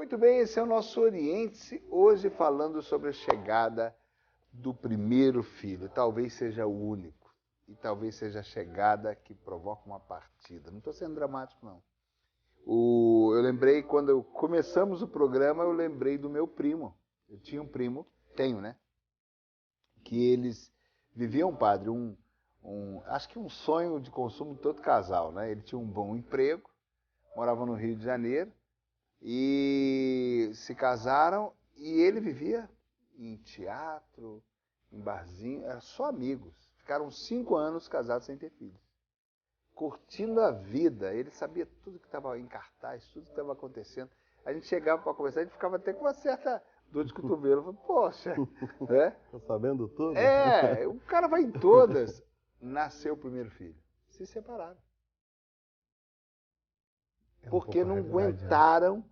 Muito bem, esse é o nosso Oriente-se, hoje falando sobre a chegada do primeiro filho. Talvez seja o único, e talvez seja a chegada que provoca uma partida. Não estou sendo dramático, não. Eu lembrei, quando começamos o programa, eu lembrei do meu primo. Eu tinha um primo, tenho, né? Que eles viviam, padre, acho que um sonho de consumo de todo casal, né? Ele tinha um bom emprego, morava no Rio de Janeiro, e se casaram, e ele vivia em teatro, em barzinho, era só amigos. Ficaram 5 anos casados sem ter filhos. Curtindo a vida, ele sabia tudo que estava em cartaz, tudo que estava acontecendo. A gente chegava para conversar, a gente ficava até com uma certa dor de cotovelo. Eu falei, poxa, né? Tá sabendo tudo? O cara vai em todas. Nasceu o primeiro filho. Se separaram. Porque não aguentaram.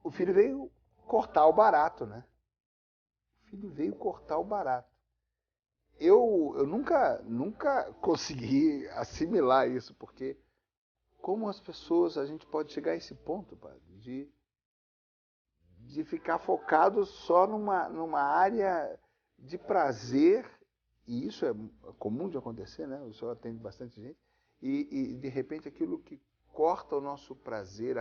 O filho veio cortar o barato, né? O filho veio cortar o barato. Eu nunca consegui assimilar isso, porque como as pessoas, a gente pode chegar a esse ponto, padre, de ficar focado só numa área de prazer, e isso é comum de acontecer, né? O senhor atende bastante gente, e de repente aquilo que corta o nosso prazer,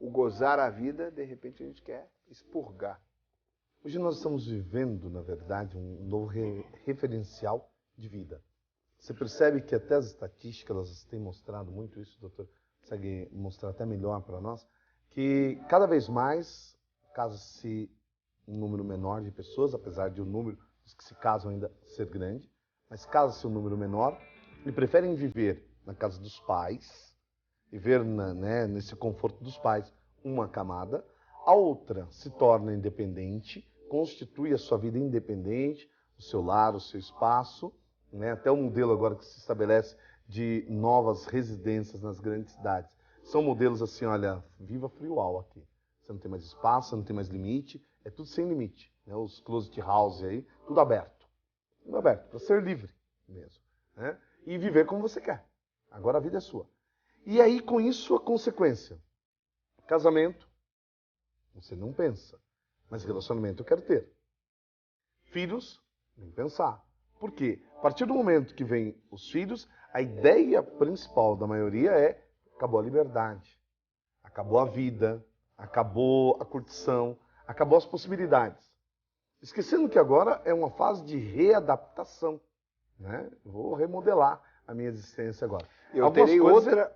o gozar a vida, de repente a gente quer expurgar. Hoje nós estamos vivendo, na verdade, um novo referencial de vida. Você percebe que até as estatísticas elas têm mostrado muito isso, doutor, consegue mostrar até melhor para nós, que cada vez mais casa-se um número menor de pessoas, apesar de o número dos que se casam ainda ser grande, mas casa-se um número menor e preferem viver na casa dos pais, viver nesse conforto dos pais, uma camada. A outra se torna independente, constitui a sua vida independente, o seu lar, o seu espaço, né? Até o modelo agora que se estabelece de novas residências nas grandes cidades. São modelos assim, olha, viva friual aqui. Você não tem mais espaço, você não tem mais limite, é tudo sem limite. Né? Os closet house aí, tudo aberto. Tudo aberto, para ser livre mesmo. Né? E viver como você quer. Agora a vida é sua. E aí, com isso, a consequência. Casamento, você não pensa. Mas relacionamento eu quero ter. Filhos, nem pensar. Por quê? A partir do momento que vem os filhos, a ideia principal da maioria é acabou a liberdade, acabou a vida, acabou a curtição, acabou as possibilidades. Esquecendo que agora é uma fase de readaptação. Né? Vou remodelar a minha existência agora. Eu terei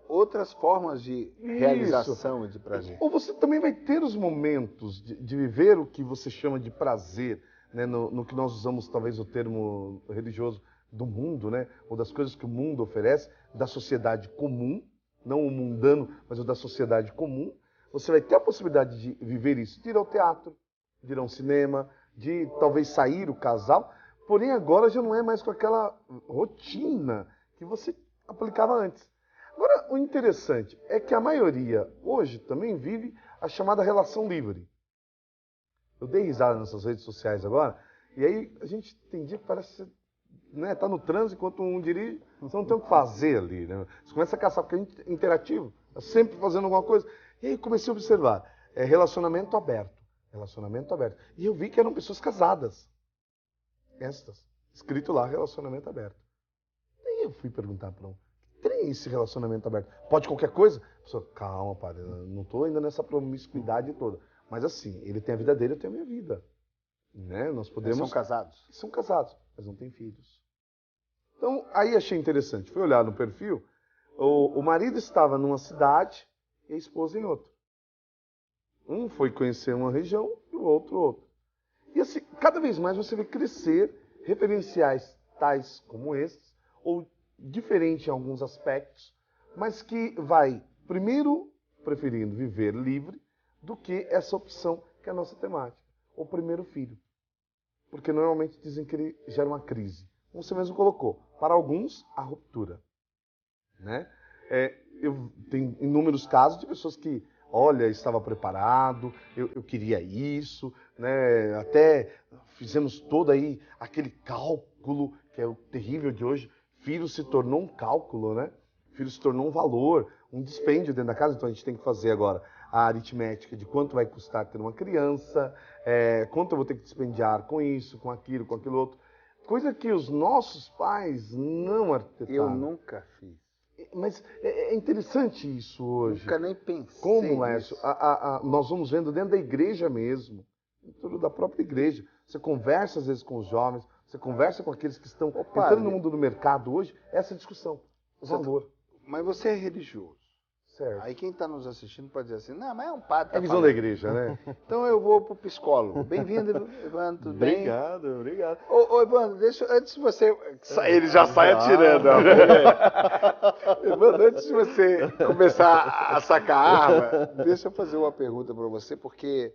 outras formas de realização e de prazer. Ou você também vai ter os momentos de viver o que você chama de prazer, né? No que nós usamos talvez o termo religioso do mundo, né? Ou das coisas que o mundo oferece, da sociedade comum, não o mundano, mas o da sociedade comum. Você vai ter a possibilidade de viver isso, de ir ao teatro, de ir ao cinema, de talvez sair o casal, porém agora já não é mais com aquela rotina que você aplicava antes. Agora, o interessante é que a maioria hoje também vive a chamada relação livre. Eu dei risada nessas redes sociais agora, e aí a gente tem dia que parece, né, tá no trânsito enquanto um dirige, você não tem o que fazer ali, né? Você começa a caçar, porque a gente é interativo, tá sempre fazendo alguma coisa. E aí comecei a observar, relacionamento aberto. Relacionamento aberto. E eu vi que eram pessoas casadas. Estas. Escrito lá, relacionamento aberto. Aí eu fui perguntar para um, tem esse relacionamento aberto? Pode qualquer coisa? A pessoa, calma, padre, eu não estou ainda nessa promiscuidade toda. Mas assim, ele tem a vida dele, eu tenho a minha vida. Né? Nós podemos... Eles são casados? São casados, mas não têm filhos. Então, aí achei interessante. Fui olhar no perfil, o marido estava numa cidade e a esposa em outra. Um foi conhecer uma região e o outro. E assim, cada vez mais você vê crescer referenciais tais como esses, ou diferente em alguns aspectos, mas que vai, primeiro, preferindo viver livre do que essa opção que é a nossa temática, o primeiro filho. Porque normalmente dizem que ele gera uma crise. Como você mesmo colocou, para alguns, a ruptura. Né? Eu tenho inúmeros casos de pessoas que, olha, estava preparado, eu queria isso, né? Até fizemos todo aí aquele cálculo, que é o terrível de hoje. Filho se tornou um cálculo, né? Filho se tornou um valor, um dispêndio dentro da casa, então a gente tem que fazer agora a aritmética de quanto vai custar ter uma criança, quanto eu vou ter que dispendiar com isso, com aquilo outro. Coisa que os nossos pais não arquitetaram. Eu nunca fiz. Mas é interessante isso hoje. Nunca nem pensei Como, Lécio, nisso. nós vamos vendo dentro da igreja mesmo, dentro da própria igreja. Você conversa às vezes com os jovens, você conversa com aqueles que estão entrando no mundo do mercado hoje, essa discussão, o valor. Mas você é religioso. Certo. Aí quem está nos assistindo pode dizer assim, não, mas é um padre. É a visão da igreja, né? Então eu vou para o psicólogo. Bem-vindo, Evandro, tudo bem? Obrigado. Ô Evandro, antes de você... Ele já sai atirando. Evandro, antes de você começar a sacar a arma, deixa eu fazer uma pergunta para você, porque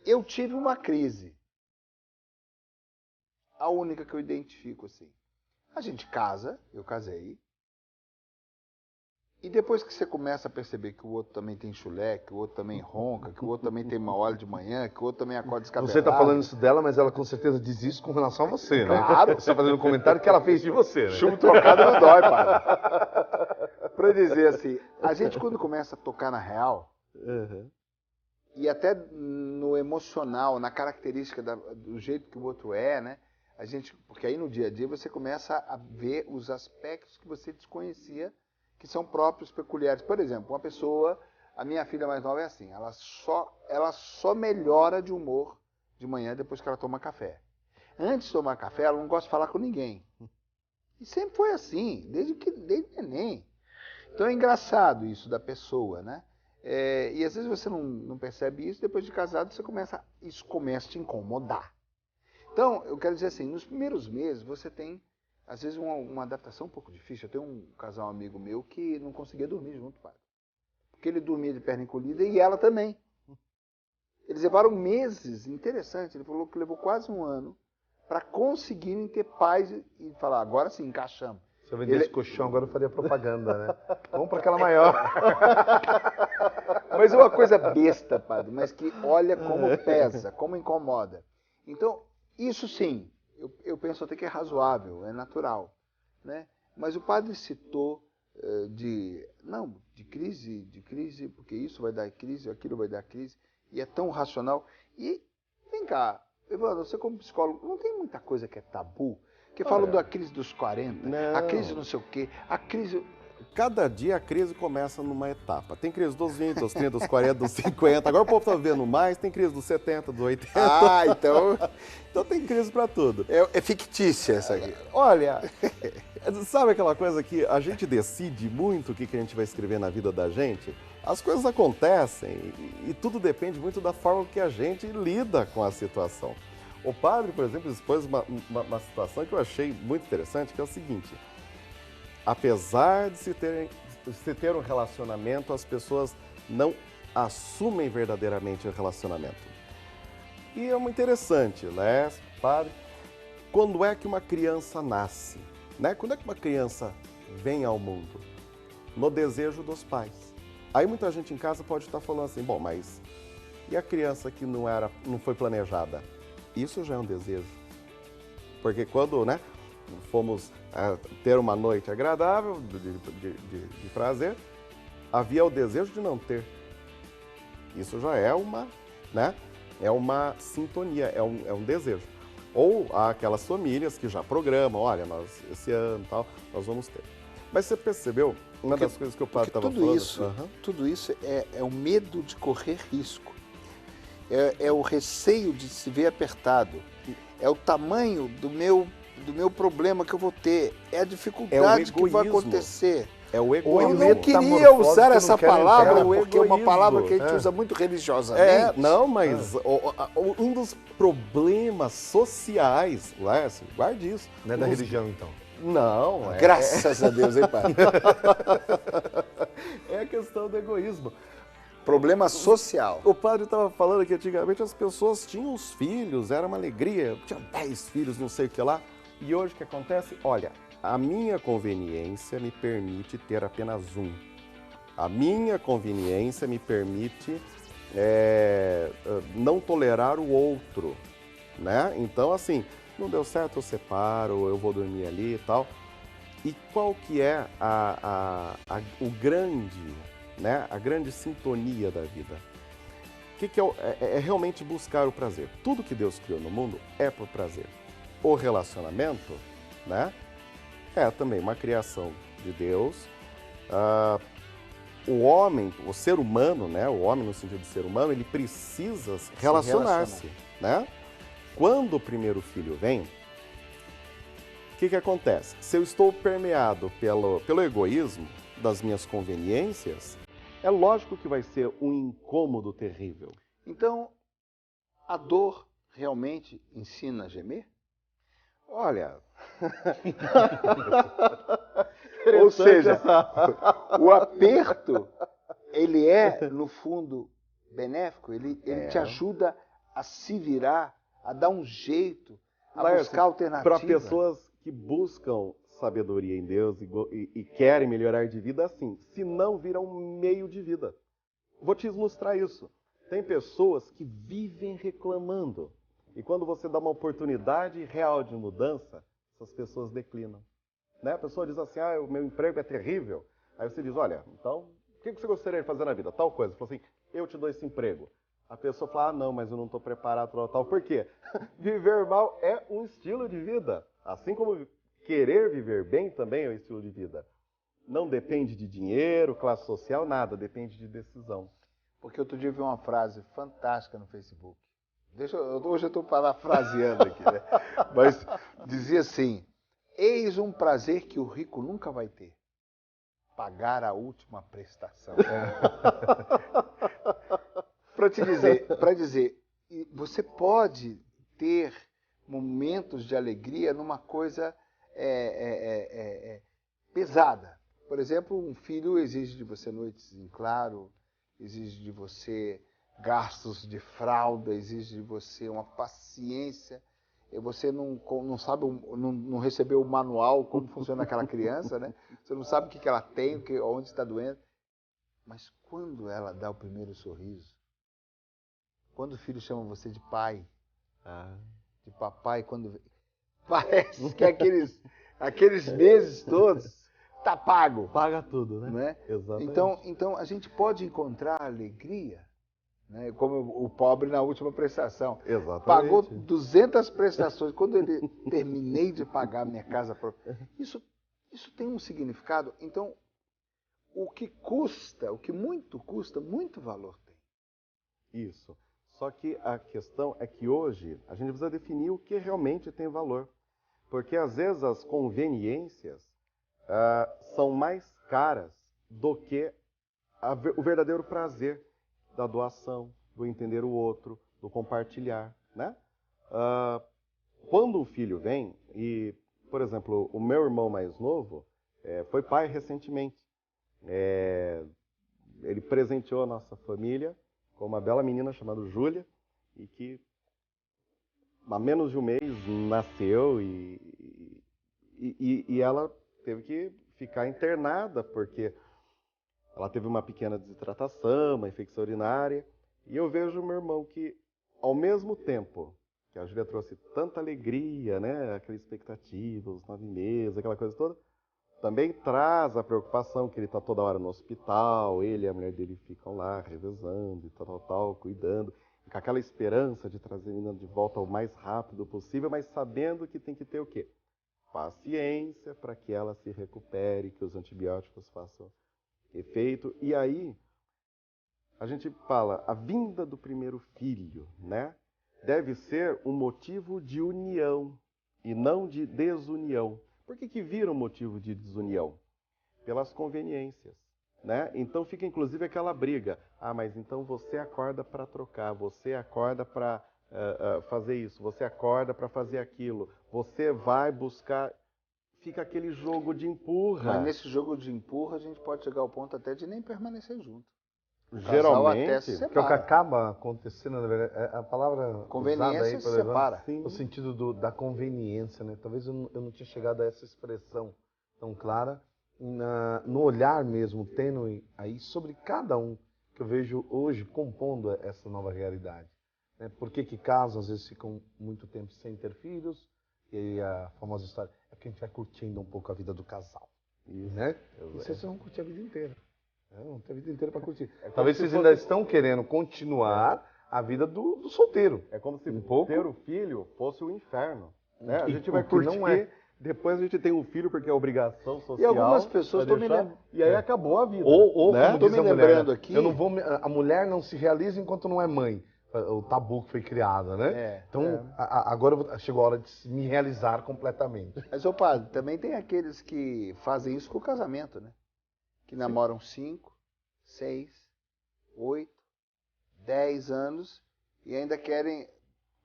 eu tive uma crise. A única que eu identifico, assim. A gente casa, eu casei. E depois que você começa a perceber que o outro também tem chulé, que o outro também ronca, que o outro também tem uma hora de manhã, que o outro também acorda descabelado. Você está falando isso dela, mas ela com certeza diz isso com relação a você, né? Claro. Você está fazendo um comentário que ela fez de você, né? Chumbo trocado não dói, padre. Para dizer assim, a gente quando começa a tocar na real, e até no emocional, na característica do jeito que o outro é, né? Porque aí no dia a dia você começa a ver os aspectos que você desconhecia, que são próprios, peculiares. Por exemplo, uma pessoa, a minha filha mais nova é assim, ela só melhora de humor de manhã depois que ela toma café. Antes de tomar café, ela não gosta de falar com ninguém. E sempre foi assim, desde neném. Então é engraçado isso da pessoa, né? E às vezes você não percebe isso, depois de casado isso começa a te incomodar. Então, eu quero dizer assim, nos primeiros meses você tem às vezes uma adaptação um pouco difícil. Eu tenho um casal amigo meu que não conseguia dormir junto, pai. Porque ele dormia de perna encolhida e ela também. Eles levaram meses, interessante, ele falou que levou quase um ano para conseguirem ter paz e falar, agora sim, encaixamos. Se eu vendesse colchão, agora eu faria propaganda, né? Vamos para aquela maior. Mas é uma coisa besta, padre, mas que olha como pesa, como incomoda. Então, isso sim, eu penso até que é razoável, é natural, né? Mas o padre citou de crise, porque isso vai dar crise, aquilo vai dar crise, e é tão racional. E, vem cá, Evandro, você como psicólogo, não tem muita coisa que é tabu? Que falam da crise dos 40, não. A crise não sei o quê, a crise... Cada dia a crise começa numa etapa. Tem crise dos 20, dos 30, dos 40, dos 50. Agora o povo está vivendo mais, tem crise dos 70, dos 80. Ah, então... Então tem crise para tudo. É fictícia essa aqui. Olha, sabe aquela coisa que a gente decide muito o que a gente vai escrever na vida da gente? As coisas acontecem e tudo depende muito da forma que a gente lida com a situação. O padre, por exemplo, expôs uma situação que eu achei muito interessante, que é o seguinte: apesar de se ter um relacionamento, as pessoas não assumem verdadeiramente o relacionamento. E é muito interessante, né, padre? Quando é que uma criança nasce? Né? Quando é que uma criança vem ao mundo? No desejo dos pais. Aí muita gente em casa pode estar falando assim, bom, mas e a criança que não foi planejada? Isso já é um desejo. Porque quando, né, fomos ter uma noite agradável, de prazer, havia o desejo de não ter. Isso já é é uma sintonia, é um desejo. Ou há aquelas famílias que já programam, olha, esse ano tal, nós vamos ter. Mas você percebeu, uma das coisas que o padre estava falando... Tudo isso é o medo de correr risco. É o receio de se ver apertado. É o tamanho do meu problema que eu vou ter. É a dificuldade que vai acontecer. É o egoísmo. Eu não queria usar essa palavra, porque é uma palavra que a gente usa muito religiosamente. Mas um dos problemas sociais, Lécio, guarde isso. Não é da religião, então? Não. Graças a Deus, hein, pai? É a questão do egoísmo. Problema social. O padre estava falando que antigamente as pessoas tinham os filhos, era uma alegria, tinha 10 filhos, não sei o que lá. E hoje o que acontece? Olha, a minha conveniência me permite ter apenas um. A minha conveniência me permite não tolerar o outro, né? Então, assim, não deu certo, eu separo, eu vou dormir ali e tal. E qual que é o grande né? A grande sintonia da vida. O que é realmente buscar o prazer. Tudo que Deus criou no mundo é por prazer. O relacionamento, né, é também uma criação de Deus. O homem, o ser humano, né, o homem no sentido de ser humano, ele precisa relacionar-se, né? Quando o primeiro filho vem, o que acontece? Se eu estou permeado pelo egoísmo das minhas conveniências, é lógico que vai ser um incômodo terrível. Então, a dor realmente ensina a gemer? Olha, ou seja, o aperto, ele é, no fundo, benéfico, ele te ajuda a se virar, a dar um jeito, a buscar alternativa. Para pessoas que buscam sabedoria em Deus e querem melhorar de vida, assim, se não vira um meio de vida. Vou te ilustrar isso. Tem pessoas que vivem reclamando. E quando você dá uma oportunidade real de mudança, essas pessoas declinam. Né? A pessoa diz assim, o meu emprego é terrível. Aí você diz, olha, então, o que você gostaria de fazer na vida? Tal coisa. Você fala assim, eu te dou esse emprego. A pessoa fala, não, mas eu não estou preparado para tal. Por quê? Viver mal é um estilo de vida. Assim como querer viver bem também é um estilo de vida. Não depende de dinheiro, classe social, nada. Depende de decisão. Porque outro dia eu vi uma frase fantástica no Facebook. Hoje eu estou parafraseando aqui, né? Mas dizia assim, eis um prazer que o rico nunca vai ter. Pagar a última prestação. Para dizer, você pode ter momentos de alegria numa coisa pesada. Por exemplo, um filho exige de você noites em claro, exige de você gastos de fralda, exige de você uma paciência. E você não sabe, não recebeu o manual, como funciona aquela criança, né? Você não sabe o que ela tem, onde está doendo. Mas quando ela dá o primeiro sorriso, quando o filho chama você de pai, de papai, quando parece que aqueles meses todos tá pago. Paga tudo, né? Né? Exatamente. Então a gente pode encontrar alegria, né? Como o pobre na última prestação. Exatamente. Pagou 200 prestações. Quando ele terminei de pagar minha casa própria. Isso tem um significado. Então, o que muito custa, muito valor tem. Isso. Só que a questão é que hoje a gente precisa definir o que realmente tem valor. Porque às vezes as conveniências são mais caras do que o verdadeiro prazer da doação, do entender o outro, do compartilhar, né? Quando o filho vem, e, por exemplo, o meu irmão mais novo foi pai recentemente. Ele presenteou a nossa família com uma bela menina chamada Júlia, e que há menos de um mês nasceu e ela teve que ficar internada porque ela teve uma pequena desidratação, uma infecção urinária. E eu vejo o meu irmão que, ao mesmo tempo que a Júlia trouxe tanta alegria, né, aquela expectativa, os 9 meses, aquela coisa toda, também traz a preocupação que ele está toda hora no hospital, ele e a mulher dele ficam lá revezando e tal, cuidando, com aquela esperança de trazer a menina de volta o mais rápido possível, mas sabendo que tem que ter o quê? Paciência para que ela se recupere, que os antibióticos façam efeito. E aí, a gente fala, a vinda do primeiro filho, né, deve ser um motivo de união e não de desunião. Por que vira um motivo de desunião? Pelas conveniências, né? Então fica inclusive aquela briga. Mas então você acorda para trocar, você acorda para fazer isso, você acorda para fazer aquilo, você vai buscar... Fica aquele jogo de empurra. Mas nesse jogo de empurra a gente pode chegar ao ponto até de nem permanecer junto. Geralmente, até se que é o que acaba acontecendo, na verdade, a palavra conveniência se separa. No sentido da conveniência, né? Talvez eu não tinha chegado a essa expressão tão clara, no olhar mesmo tênue aí sobre cada um que eu vejo hoje compondo essa nova realidade. Né? Por que casam às vezes ficam muito tempo sem ter filhos? E aí a famosa história é que a gente vai curtindo um pouco a vida do casal. Isso, né? E vocês vão curtir a vida inteira. Não tem a vida inteira para curtir. como Talvez se vocês fosse- ainda estão querendo continuar a vida do solteiro. É como se Um pouco. ter o filho fosse o inferno. Né? A E gente o vai que curtir, não é. depois a gente tem um filho porque é obrigação social. E algumas pessoas pra estão me deixar, lembrando. E aí acabou a vida. Ou né? como Tô diz me a mulher, lembrando né? aqui- Eu não vou, a mulher não se realiza enquanto não é mãe. O tabu que foi criado, né? Então, agora chegou a hora de me realizar completamente. Mas, ô padre, também tem aqueles que fazem isso com o casamento, né? Que namoram 5, 6, 8, 10 anos e ainda querem,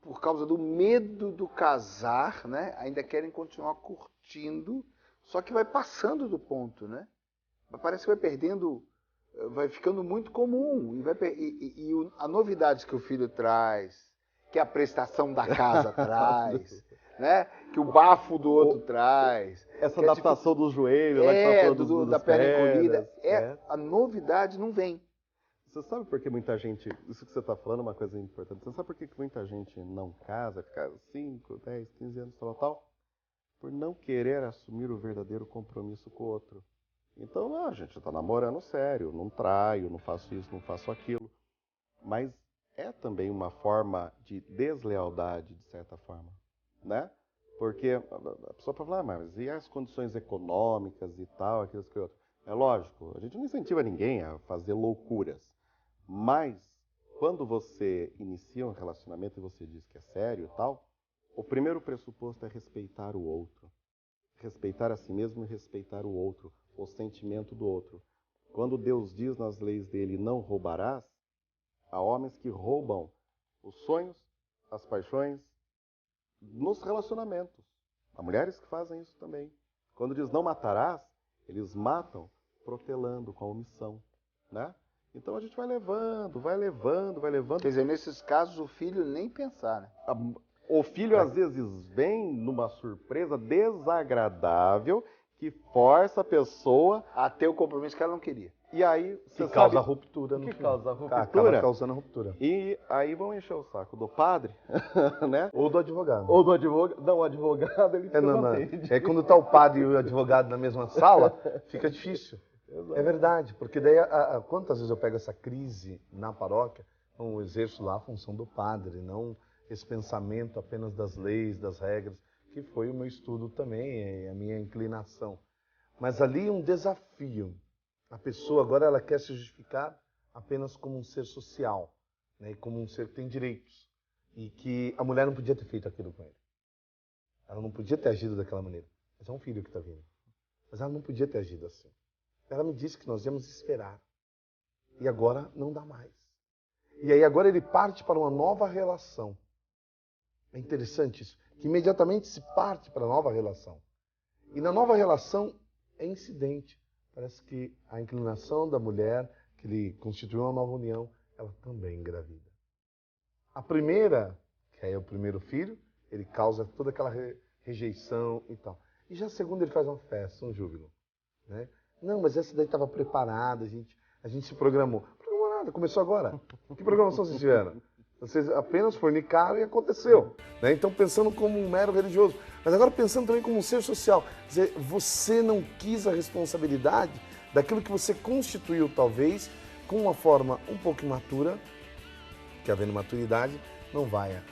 por causa do medo do casar, né? Ainda querem continuar curtindo, só que vai passando do ponto, né? Parece que vai perdendo, vai ficando muito comum. A novidade que o filho traz, que a prestação da casa traz, né? Que o bafo do outro traz. Essa que a adaptação do joelho, lá que tá falando da das perna pernas, encolhida. né? A novidade não vem. Você sabe por que muita gente, isso que você está falando é uma coisa importante, você sabe por que muita gente não casa, fica 5, 10, 15 anos, tal? Por não querer assumir o verdadeiro compromisso com o outro. Então, a gente está namorando sério, não traio, não faço isso, não faço aquilo. Mas é também uma forma de deslealdade, de certa forma, né? Porque a pessoa pode falar, mas e as condições econômicas e tal, aquelas que outras? É lógico, a gente não incentiva ninguém a fazer loucuras. Mas, quando você inicia um relacionamento e você diz que é sério e tal, o primeiro pressuposto é respeitar o outro. Respeitar a si mesmo e respeitar o outro, o sentimento do outro. Quando Deus diz nas leis dele, não roubarás, há homens que roubam os sonhos, as paixões, nos relacionamentos. Há mulheres que fazem isso também. Quando diz não matarás, eles matam protelando, com a omissão, né? Então a gente vai levando, vai levando, vai levando. Quer dizer, nesses casos o filho nem pensar, né? O filho às vezes vem numa surpresa desagradável que força a pessoa A ter o compromisso que ela não queria. e aí Que você causa sabe ruptura no que final. causa Acaba ruptura. causando ruptura. E aí vão encher o saco do padre, né? Ou do advogado. Ou do advogado. Não, o advogado ele fica Não. contente. É quando está o padre e o advogado na mesma sala, fica difícil. É verdade, porque daí quantas vezes eu pego essa crise na paróquia, eu exerço lá a função do padre, não esse pensamento apenas das leis, das regras, que foi o meu estudo também, a minha inclinação. Mas ali um desafio. A pessoa agora ela quer se justificar apenas como um ser social, né, como um ser que tem direitos. E que a mulher não podia ter feito aquilo com ele. Ela não podia ter agido daquela maneira. Mas é um filho que está vindo. Mas ela não podia ter agido assim. Ela me disse que nós íamos esperar. E agora não dá mais. E aí agora ele parte para uma nova relação. É interessante isso. Que imediatamente se parte para a nova relação. E na nova relação é incidente. Parece que a inclinação da mulher, que ele constituiu uma nova união, ela também engravida. A primeira, que é o primeiro filho, ele causa toda aquela rejeição e tal. E já a segunda ele faz uma festa, um júbilo. Né? Não, mas essa daí estava preparada, a gente se programou. Não programou nada, começou agora. Que programação vocês tiveram? Vocês apenas fornicaram e aconteceu. Né? Então, pensando como um mero religioso. Mas agora pensando também como um ser social. Quer dizer, você não quis a responsabilidade daquilo que você constituiu, talvez, com uma forma um pouco imatura, que havendo maturidade, não vai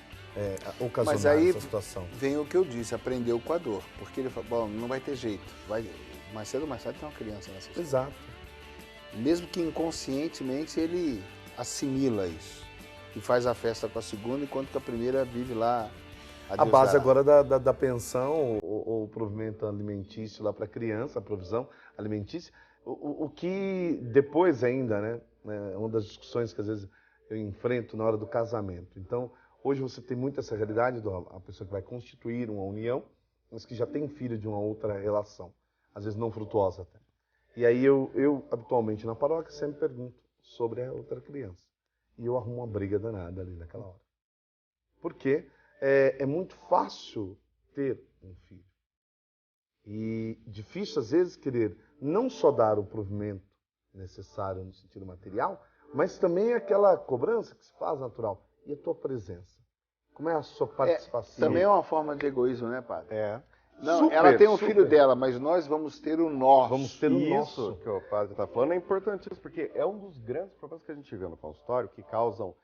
ocasionar Mas aí essa situação. vem o que eu disse, aprendeu com a dor. Porque ele fala, bom, não vai ter jeito. Mais cedo ou mais tarde tem uma criança nessa história. Exato. Mesmo que inconscientemente ele assimila isso. E faz a festa com a segunda, enquanto que a primeira vive lá. A base agora da pensão ou o provimento alimentício lá para a criança, a provisão alimentícia, o que depois ainda, né, é uma das discussões que às vezes eu enfrento na hora do casamento. Então, hoje você tem muito essa realidade da pessoa que vai constituir uma união, mas que já tem filho de uma outra relação, às vezes não frutuosa até. E aí eu habitualmente na paróquia sempre pergunto sobre a outra criança. E eu arrumo uma briga danada ali naquela hora. Porque é muito fácil ter um filho. E difícil, às vezes, querer não só dar o provimento necessário no sentido material, mas também aquela cobrança que se faz natural. E a tua presença? Como é a sua participação? Também é uma forma de egoísmo, né, padre? Não, Super, ela tem um super. filho dela, mas nós vamos ter o nosso. Vamos ter o Isso nosso. que o padre está falando é importantíssimo, porque é um dos grandes problemas que a gente vê no consultório, que causam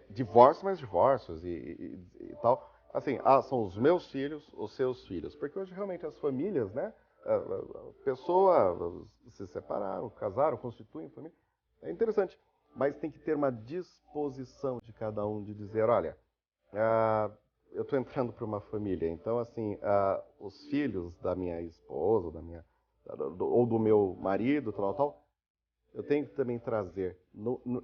divórcios, mas divórcios e tal. Assim, são os meus filhos, os seus filhos. Porque hoje realmente as famílias, né? A pessoa se separaram, casaram, constituem família. É interessante. Mas tem que ter uma disposição de cada um de dizer, olha, eu estou entrando para uma família, então assim, os filhos da minha esposa, ou do meu marido, tal, eu tenho que também trazer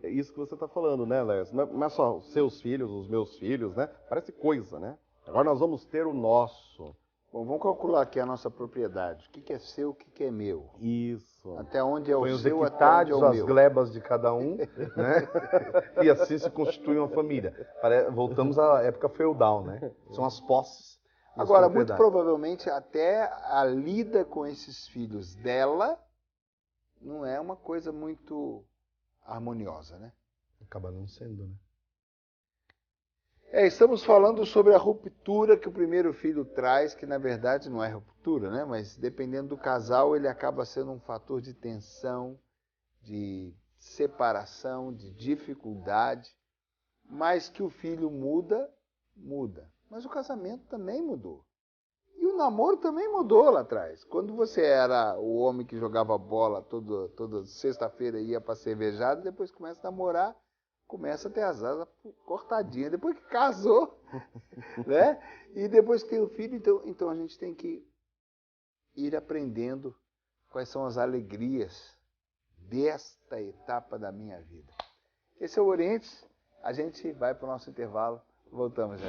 isso que você está falando, né, Léo? Não é só os seus filhos, os meus filhos, né? Parece coisa, né? Agora nós vamos ter o nosso. Bom, vamos calcular aqui a nossa propriedade. O que é seu, o que é meu? Isso. Até onde é o Põe os seu, até onde é equitários, o as meu. glebas de cada um, né? E assim se constitui uma família. Voltamos à época feudal, né? São as posses. e as Agora, muito propriedades. provavelmente, até a lida com esses filhos dela não é uma coisa muito harmoniosa, né? Acaba não sendo, né? Estamos falando sobre a ruptura que o primeiro filho traz, que na verdade não é ruptura, né? Mas dependendo do casal, ele acaba sendo um fator de tensão, de separação, de dificuldade. Mas que o filho muda, muda. Mas o casamento também mudou. E o namoro também mudou lá atrás. Quando você era o homem que jogava bola toda sexta-feira e ia para cervejada, depois começa a namorar, começa a ter as asas cortadinhas. Depois que casou, né? E depois que tem o filho, então a gente tem que ir aprendendo quais são as alegrias desta etapa da minha vida. Esse é o Oriente. A gente vai para o nosso intervalo. Voltamos já.